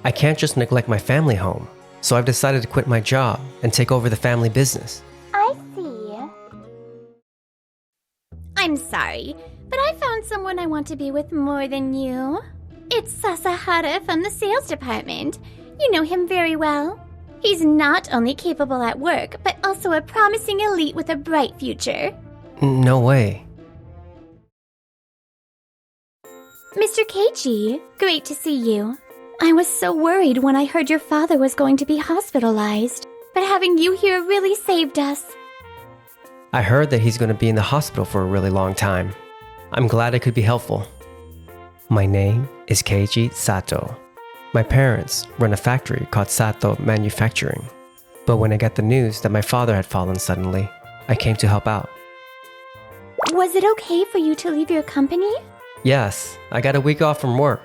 I can't just neglect my family home, so I've decided to quit my job and take over the family business. I see. I'm sorry, but I found someone I want to be with more than you. It's Sasahara from the sales department. You know him very well. He's not only capable at work, but also a promising elite with a bright future. No way. Mr. Keiichi, great to see you. I was so worried when I heard your father was going to be hospitalized, but having you here really saved us. I heard that he's going to be in the hospital for a really long time. I'm glad I could be helpful. My name is Keiichi Sato. My parents run a factory called Sato Manufacturing. But when I got the news that my father had fallen suddenly, I came to help out. Was it okay for you to leave your company? Yes, I got a week off from work.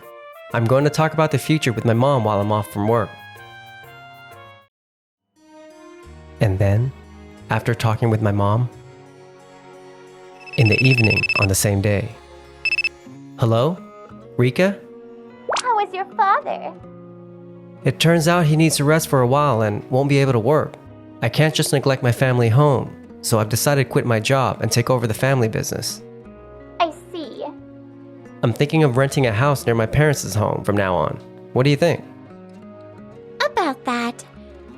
I'm going to talk about the future with my mom while I'm off from work. And then, after talking with my mom, in the evening on the same day. Hello? Rika? How is your father? It turns out he needs to rest for a while and won't be able to work. I can't just neglect my family home, so I've decided to quit my job and take over the family business. I see. I'm thinking of renting a house near my parents' home from now on. What do you think? About that,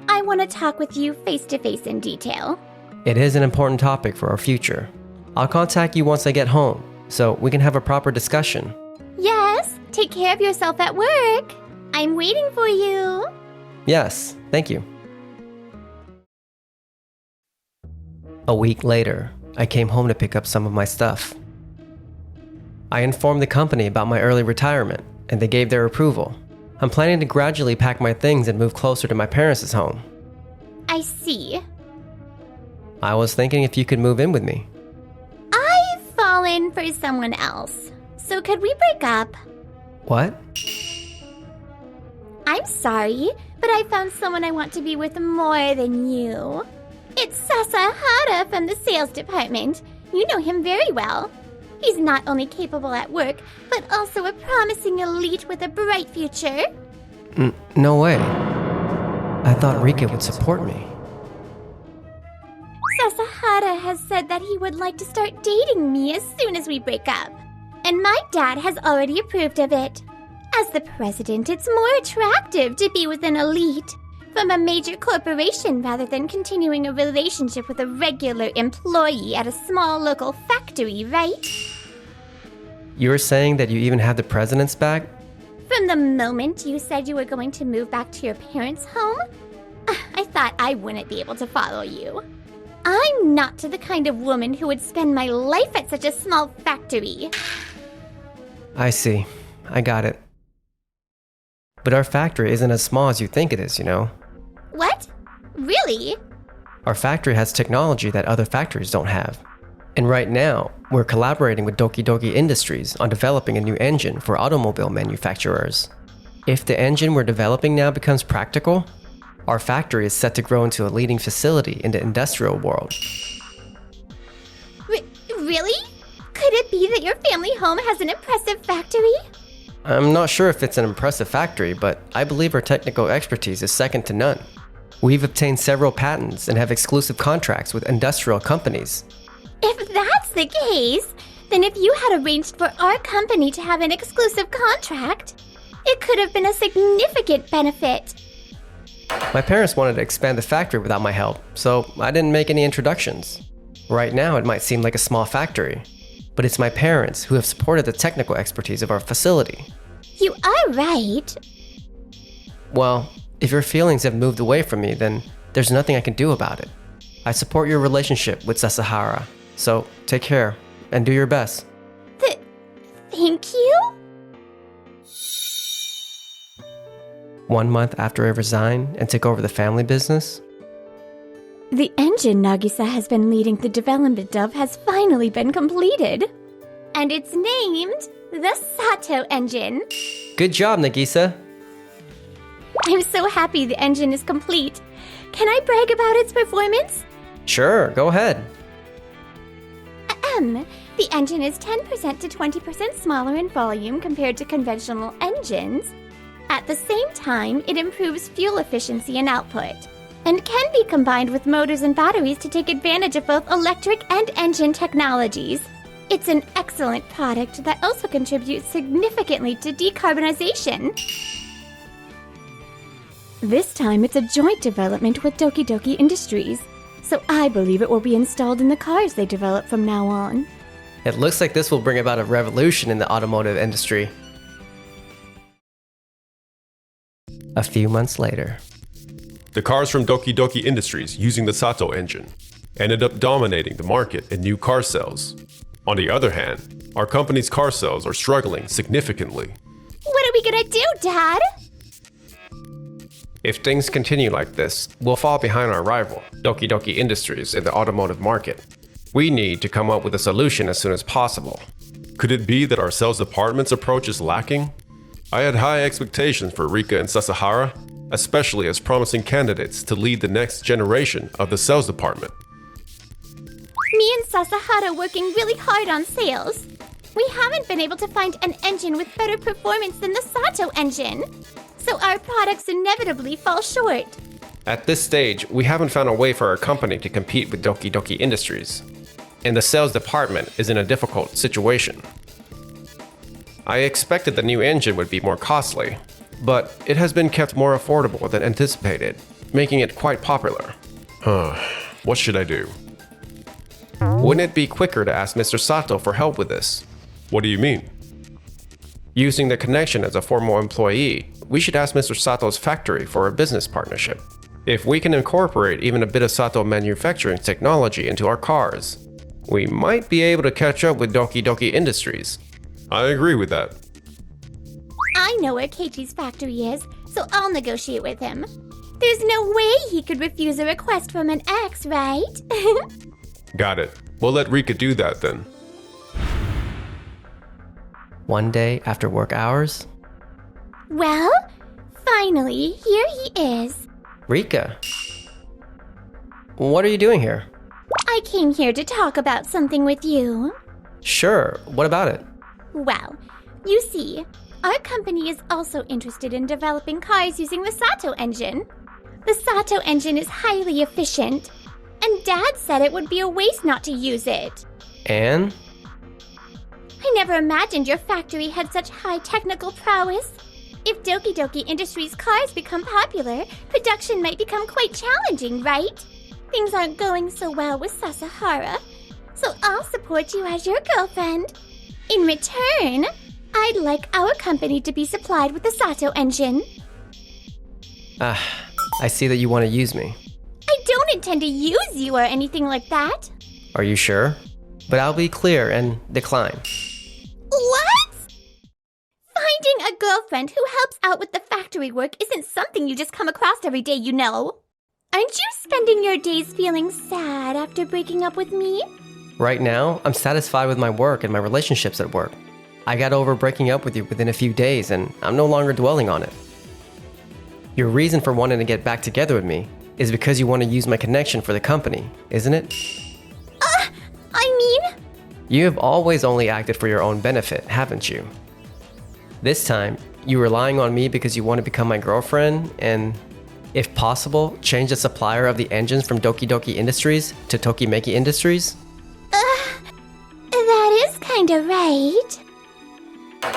I want to talk with you face-to-face in detail. It is an important topic for our future. I'll contact you once I get home, so we can have a proper discussion. Yes, take care of yourself at work. I'm waiting for you. Yes, thank you. A week later, I came home to pick up some of my stuff. I informed the company about my early retirement, and they gave their approval. I'm planning to gradually pack my things and move closer to my parents' home. I see. I was thinking if you could move in with me. I've fallen for someone else, so could we break up? What? I'm sorry, but I found someone I want to be with more than you. It's Sasahara from the sales department. You know him very well. He's not only capable at work, but also a promising elite with a bright future. No way. I thought Rika would support me. Sasahara has said that he would like to start dating me as soon as we break up. And my dad has already approved of it. As the president, it's more attractive to be with an elite from a major corporation rather than continuing a relationship with a regular employee at a small local factory, right? You were saying that you even have the president's back? From the moment you said you were going to move back to your parents' home, I thought I wouldn't be able to follow you. I'm not the kind of woman who would spend my life at such a small factory. I see. I got it. But our factory isn't as small as you think it is, you know? What? Really? Our factory has technology that other factories don't have. And right now, we're collaborating with Doki Doki Industries on developing a new engine for automobile manufacturers. If the engine we're developing now becomes practical, our factory is set to grow into a leading facility in the industrial world. Really? Could it be that your family home has an impressive factory? I'm not sure if it's an impressive factory, but I believe our technical expertise is second to none. We've obtained several patents and have exclusive contracts with industrial companies. If that's the case, then if you had arranged for our company to have an exclusive contract, it could have been a significant benefit. My parents wanted to expand the factory without my help, so I didn't make any introductions. Right now, it might seem like a small factory, but it's my parents who have supported the technical expertise of our facility. You are right. Well, if your feelings have moved away from me, then there's nothing I can do about it. I support your relationship with Sasahara, so take care and do your best. Thank you? 1 month after I resigned and took over the family business, the engine Nagisa has been leading the development of has finally been completed. And it's named the Sato engine. Good job, Nagisa. I'm so happy the engine is complete. Can I brag about its performance? Sure, go ahead. The engine is 10% to 20% smaller in volume compared to conventional engines. At the same time, it improves fuel efficiency and output, and can be combined with motors and batteries to take advantage of both electric and engine technologies. It's an excellent product that also contributes significantly to decarbonization. This time, it's a joint development with Doki Doki Industries, so I believe it will be installed in the cars they develop from now on. It looks like this will bring about a revolution in the automotive industry. A few months later. The cars from Doki Doki Industries using the Sato engine ended up dominating the market in new car sales. On the other hand, our company's car sales are struggling significantly. What are we gonna do, Dad? If things continue like this, we'll fall behind our rival, Doki Doki Industries, in the automotive market. We need to come up with a solution as soon as possible. Could it be that our sales department's approach is lacking? I had high expectations for Rika and Sasahara, especially as promising candidates to lead the next generation of the sales department. Me and Sasahara working really hard on sales. We haven't been able to find an engine with better performance than the Sato engine, so our products inevitably fall short. At this stage, we haven't found a way for our company to compete with Doki Doki Industries, and the sales department is in a difficult situation. I expected the new engine would be more costly, but it has been kept more affordable than anticipated, making it quite popular. What should I do? Wouldn't it be quicker to ask Mr. Sato for help with this? What do you mean? Using the connection as a formal employee, we should ask Mr. Sato's factory for a business partnership. If we can incorporate even a bit of Sato manufacturing technology into our cars, we might be able to catch up with Doki Doki Industries. I agree with that. I know where Keiichi's factory is, so I'll negotiate with him. There's no way he could refuse a request from an ex, right? Got it. We'll let Rika do that then. One day after work hours. Well, finally, here he is. Rika. What are you doing here? I came here to talk about something with you. Sure, what about it? Well, you see, our company is also interested in developing cars using the Sato engine. The Sato engine is highly efficient, and Dad said it would be a waste not to use it. And? I never imagined your factory had such high technical prowess. If Doki Doki Industries cars become popular, production might become quite challenging, right? Things aren't going so well with Sasahara, so I'll support you as your girlfriend. In return, I'd like our company to be supplied with the Sato engine. I see that you want to use me. I don't intend to use you or anything like that. Are you sure? But I'll be clear and decline. What? Finding a girlfriend who helps out with the factory work isn't something you just come across every day, you know. Aren't you spending your days feeling sad after breaking up with me? Right now, I'm satisfied with my work and my relationships at work. I got over breaking up with you within a few days, and I'm no longer dwelling on it. Your reason for wanting to get back together with me is because you want to use my connection for the company, isn't it? You have always only acted for your own benefit, haven't you? This time, you're relying on me because you want to become my girlfriend and, if possible, change the supplier of the engines from Doki Doki Industries to Tokimeki Industries? That is kinda right.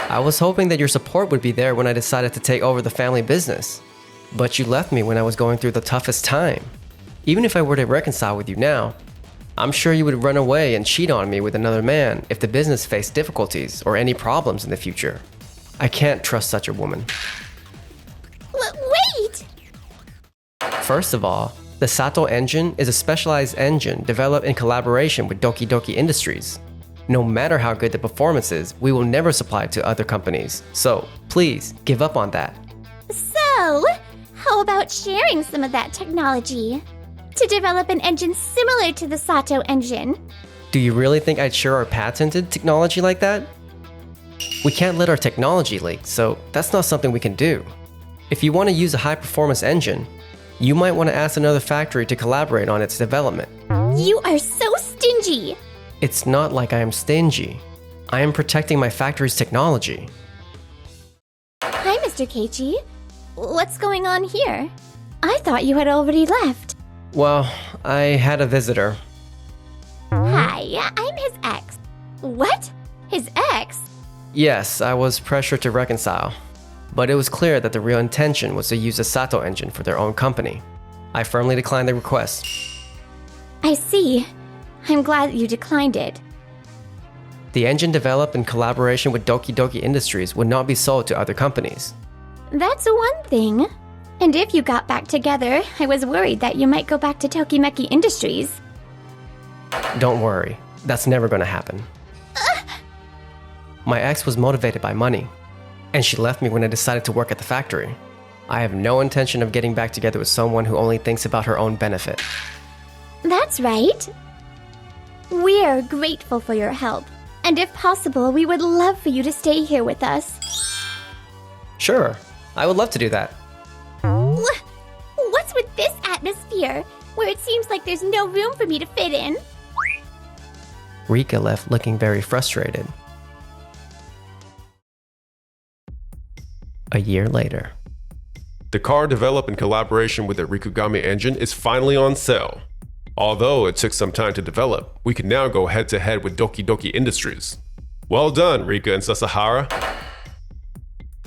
I was hoping that your support would be there when I decided to take over the family business. But you left me when I was going through the toughest time. Even if I were to reconcile with you now, I'm sure you would run away and cheat on me with another man if the business faced difficulties or any problems in the future. I can't trust such a woman. Wait! First of all, the Sato engine is a specialized engine developed in collaboration with Doki Doki Industries. No matter how good the performance is, we will never supply it to other companies. So, please, give up on that. So, how about sharing some of that technology? To develop an engine similar to the Sato engine. Do you really think I'd share our patented technology like that? We can't let our technology leak, so that's not something we can do. If you want to use a high-performance engine, you might want to ask another factory to collaborate on its development. You are so stingy! It's not like I am stingy. I am protecting my factory's technology. I'm as Mr. Keiichi. What's going on here? I thought you had already left. Well, I had a visitor. Hi, I'm his ex. What? His ex? Yes, I was pressured to reconcile. But it was clear that the real intention was to use the Sato engine for their own company. I firmly declined the request. I see. I'm glad you declined it. The engine developed in collaboration with Doki Doki Industries would not be sold to other companies. That's one thing. And if you got back together, I was worried that you might go back to Tokimeki Industries. Don't worry, that's never going to happen. My ex was motivated by money, and she left me when I decided to work at the factory. I have no intention of getting back together with someone who only thinks about her own benefit. That's right. We're grateful for your help, and if possible, we would love for you to stay here with us. Sure, I would love to do that. What's with this atmosphere, where it seems like there's no room for me to fit in? Rika left looking very frustrated. A year later. The car developed in collaboration with the Rikugami engine is finally on sale. Although it took some time to develop, we can now go head-to-head with Doki Doki Industries. Well done, Rika and Sasahara.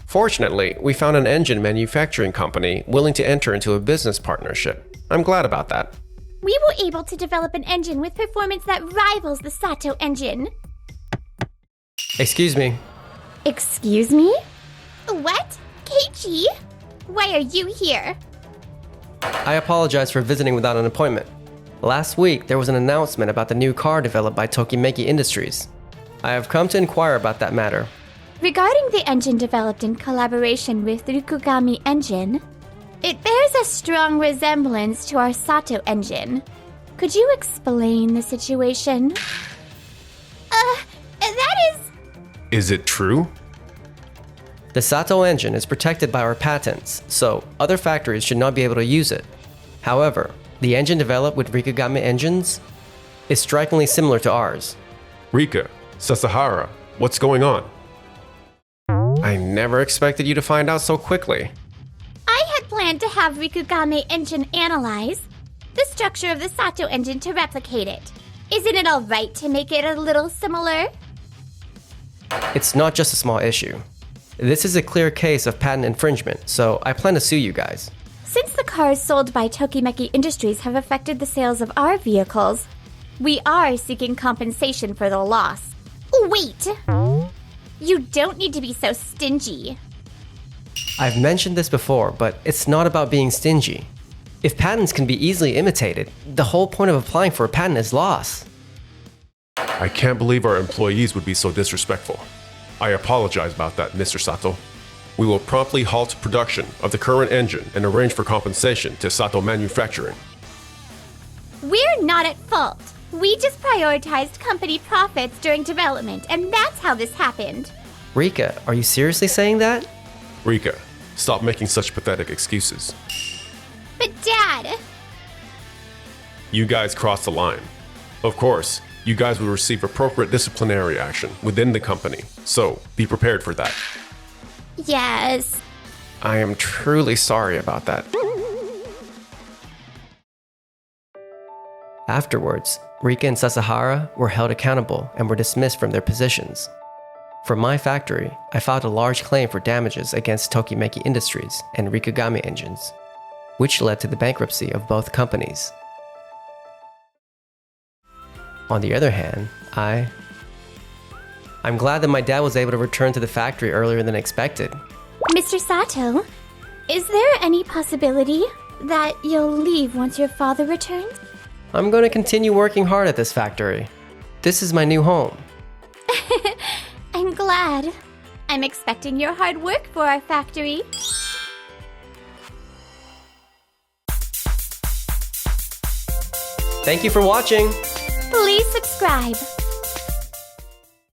Fortunately, we found an engine manufacturing company willing to enter into a business partnership. I'm glad about that. We were able to develop an engine with performance that rivals the Sato engine. Excuse me. Excuse me? What? Keiichi? Why are you here? I apologize for visiting without an appointment. Last week, there was an announcement about the new car developed by Tokimeki Industries. I have come to inquire about that matter. Regarding the engine developed in collaboration with Rikugami Engine, it bears a strong resemblance to our Sato engine. Could you explain the situation? That is... Is it true? The Sato engine is protected by our patents, so other factories should not be able to use it. However, the engine developed with Rikugami engines is strikingly similar to ours. Rika, Sasahara, what's going on? I never expected you to find out so quickly. I had planned to have Rikugami Engine analyze the structure of the Sato engine to replicate it. Isn't it all right to make it a little similar? It's not just a small issue. This is a clear case of patent infringement, so I plan to sue you guys. Since the cars sold by Tokimeki Industries have affected the sales of our vehicles, we are seeking compensation for the loss. Wait! You don't need to be so stingy. I've mentioned this before, but it's not about being stingy. If patents can be easily imitated, the whole point of applying for a patent is loss. I can't believe our employees would be so disrespectful. I apologize about that, Mr. Sato. We will promptly halt production of the current engine and arrange for compensation to Sato Manufacturing. We're not at fault. We just prioritized company profits during development, and that's how this happened. Rika, are you seriously saying that? Rika, stop making such pathetic excuses. But Dad... You guys crossed the line. Of course, you guys will receive appropriate disciplinary action within the company, so be prepared for that. Yes. I am truly sorry about that. Afterwards, Rika and Sasahara were held accountable and were dismissed from their positions. For my factory, I filed a large claim for damages against Tokimeki Industries and Rikugami Engines, which led to the bankruptcy of both companies. On the other hand, I'm glad that my dad was able to return to the factory earlier than expected. Mr. Sato, is there any possibility that you'll leave once your father returns? I'm going to continue working hard at this factory. This is my new home. I'm glad. I'm expecting your hard work for our factory. Thank you for watching. Please subscribe.